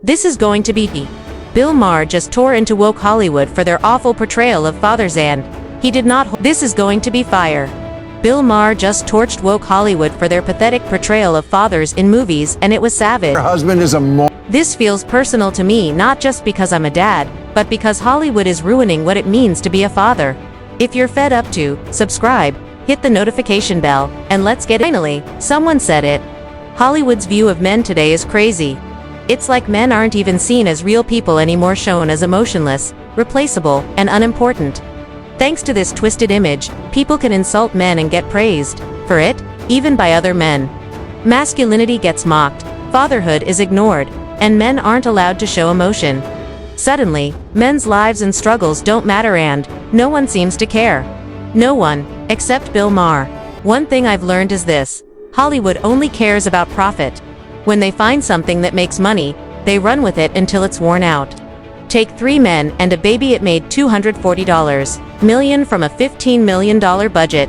This is going to be Bill Maher just tore into woke Hollywood for their awful portrayal of fathers and he did not. This is going to be fire. Bill Maher just torched woke Hollywood for their pathetic portrayal of fathers in movies and it was savage. Her husband is This feels personal to me, not just because I'm a dad, but because Hollywood is ruining what it means to be a father. If you're fed up to, subscribe, hit the notification bell, and let's get it. Finally, someone said it. Hollywood's view of men today is crazy. It's like men aren't even seen as real people anymore, shown as emotionless, replaceable, and unimportant. Thanks to this twisted image, people can insult men and get praised for it, even by other men. Masculinity gets mocked, fatherhood is ignored, and men aren't allowed to show emotion. Suddenly, men's lives and struggles don't matter and no one seems to care. No one, except Bill Maher. One thing I've learned is this: Hollywood only cares about profit. When they find something that makes money, they run with it until it's worn out. Take 3 men and a baby. It made $240 million from a $15 million budget.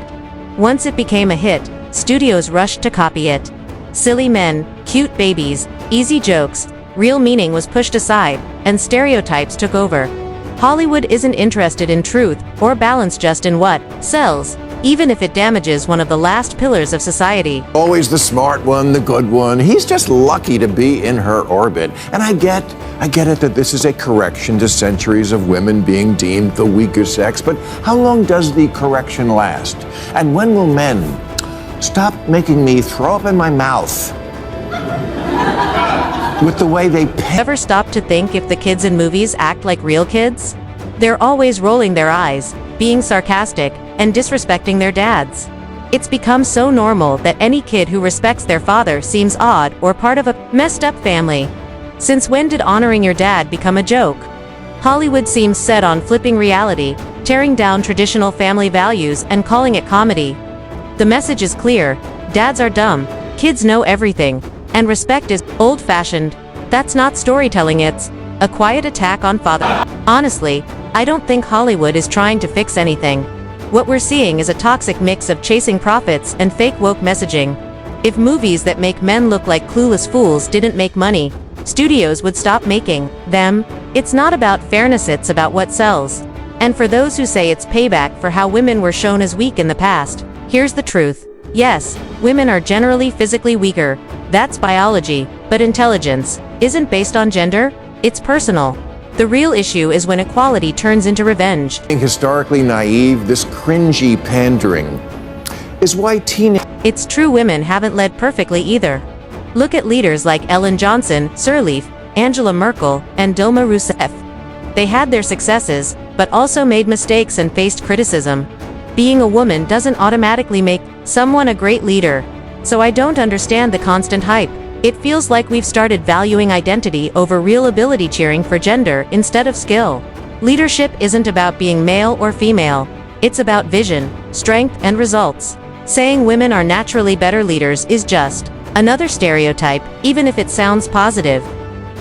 Once it became a hit, studios rushed to copy it. Silly men, cute babies, easy jokes, real meaning was pushed aside, and stereotypes took over. Hollywood isn't interested in truth or balance, just in what sells, even if it damages one of the last pillars of society. always the smart one, the good one. He's just lucky to be in her orbit. And I get it that this is a correction to centuries of women being deemed the weaker sex, but how long does the correction last? And when will men stop making me throw up in my mouth with the way they Ever stop to think if the kids in movies act like real kids? They're always rolling their eyes, being sarcastic, and disrespecting their dads. It's become so normal that any kid who respects their father seems odd or part of a messed up family. Since when did honoring your dad become a joke? Hollywood seems set on flipping reality, tearing down traditional family values and calling it comedy. The message is clear: dads are dumb, kids know everything, and respect is old-fashioned. That's not storytelling, it's a quiet attack on father. Honestly, I don't think Hollywood is trying to fix anything. What we're seeing is a toxic mix of chasing profits and fake woke messaging. If movies that make men look like clueless fools didn't make money, studios would stop making them. It's not about fairness, it's about what sells. And for those who say it's payback for how women were shown as weak in the past, here's the truth. Yes, women are generally physically weaker. That's biology, but intelligence isn't based on gender, it's personal. The real issue is when equality turns into revenge. historically naive, this cringy pandering is why It's true women haven't led perfectly either. Look at leaders like Ellen Johnson, Sirleaf, Angela Merkel, and Dilma Rousseff. They had their successes, but also made mistakes and faced criticism. Being a woman doesn't automatically make someone a great leader. So I don't understand the constant hype. It feels like we've started valuing identity over real ability, cheering for gender instead of skill. Leadership isn't about being male or female. It's about vision, strength, and results. Saying women are naturally better leaders is just another stereotype, even if it sounds positive.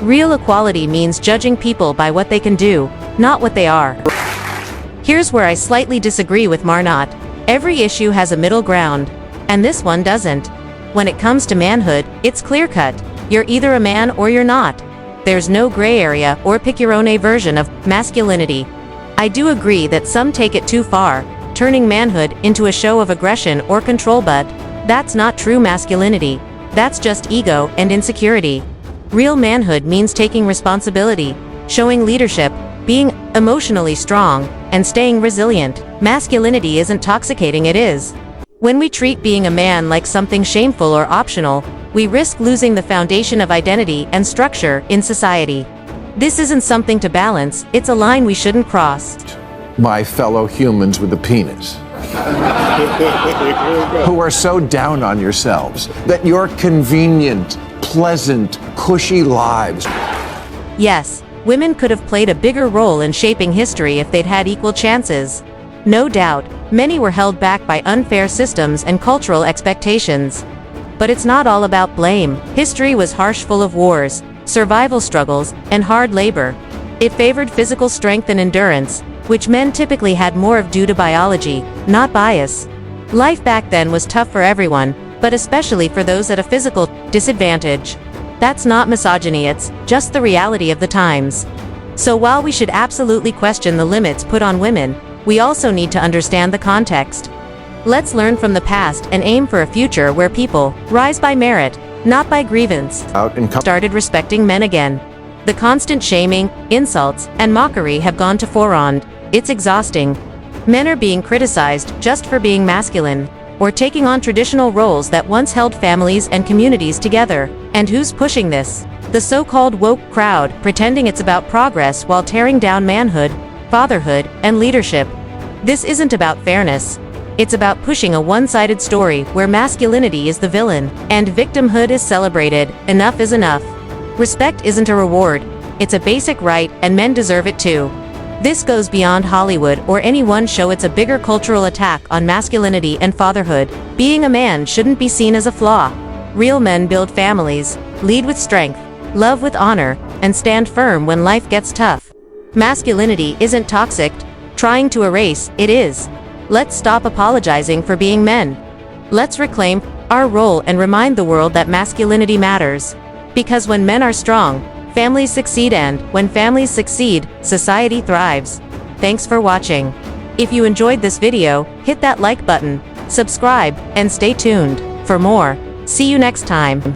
Real equality means judging people by what they can do, not what they are. Here's where I slightly disagree with Maher. Not every issue has a middle ground, and this one doesn't. When it comes to manhood, it's clear-cut. You're either a man or you're not. There's no gray area or pick your own version of masculinity. I do agree that some take it too far, turning manhood into a show of aggression or control, but that's not true masculinity. That's just ego and insecurity. Real manhood means taking responsibility, showing leadership, being emotionally strong, and staying resilient. Masculinity isn't toxicating, it is. When we treat being a man like something shameful or optional, we risk losing the foundation of identity and structure in society. This isn't something to balance, it's a line we shouldn't cross. My fellow humans with a penis, who are so down on yourselves that your convenient, pleasant, cushy lives. Yes, women could have played a bigger role in shaping history if they'd had equal chances. No doubt, many were held back by unfair systems and cultural expectations. But it's not all about blame. History was harsh, full of wars, survival struggles, and hard labor. It favored physical strength and endurance, which men typically had more of due to biology, not bias. Life back then was tough for everyone, but especially for those at a physical disadvantage. That's not misogyny, it's just the reality of the times. So while we should absolutely question the limits put on women, we also need to understand the context. Let's learn from the past and aim for a future where people rise by merit, not by grievance. Started respecting men again. The constant shaming, insults, and mockery have gone to forefront. It's exhausting. Men are being criticized just for being masculine, or taking on traditional roles that once held families and communities together. And who's pushing this? The so-called woke crowd, pretending it's about progress while tearing down manhood, fatherhood, and leadership. This isn't about fairness. It's about pushing a one-sided story where masculinity is the villain, and victimhood is celebrated. Enough is enough. Respect isn't a reward. It's a basic right, and men deserve it too. This goes beyond Hollywood or any one show. It's a bigger cultural attack on masculinity and fatherhood. Being a man shouldn't be seen as a flaw. Real men build families, lead with strength, love with honor, and stand firm when life gets tough. Masculinity isn't toxic. Trying to erase it is. Let's stop apologizing for being men. Let's reclaim our role and remind the world that masculinity matters. Because when men are strong, families succeed, and when families succeed, society thrives. Thanks for watching. If you enjoyed this video, hit that like button, subscribe, and stay tuned for more. See you next time.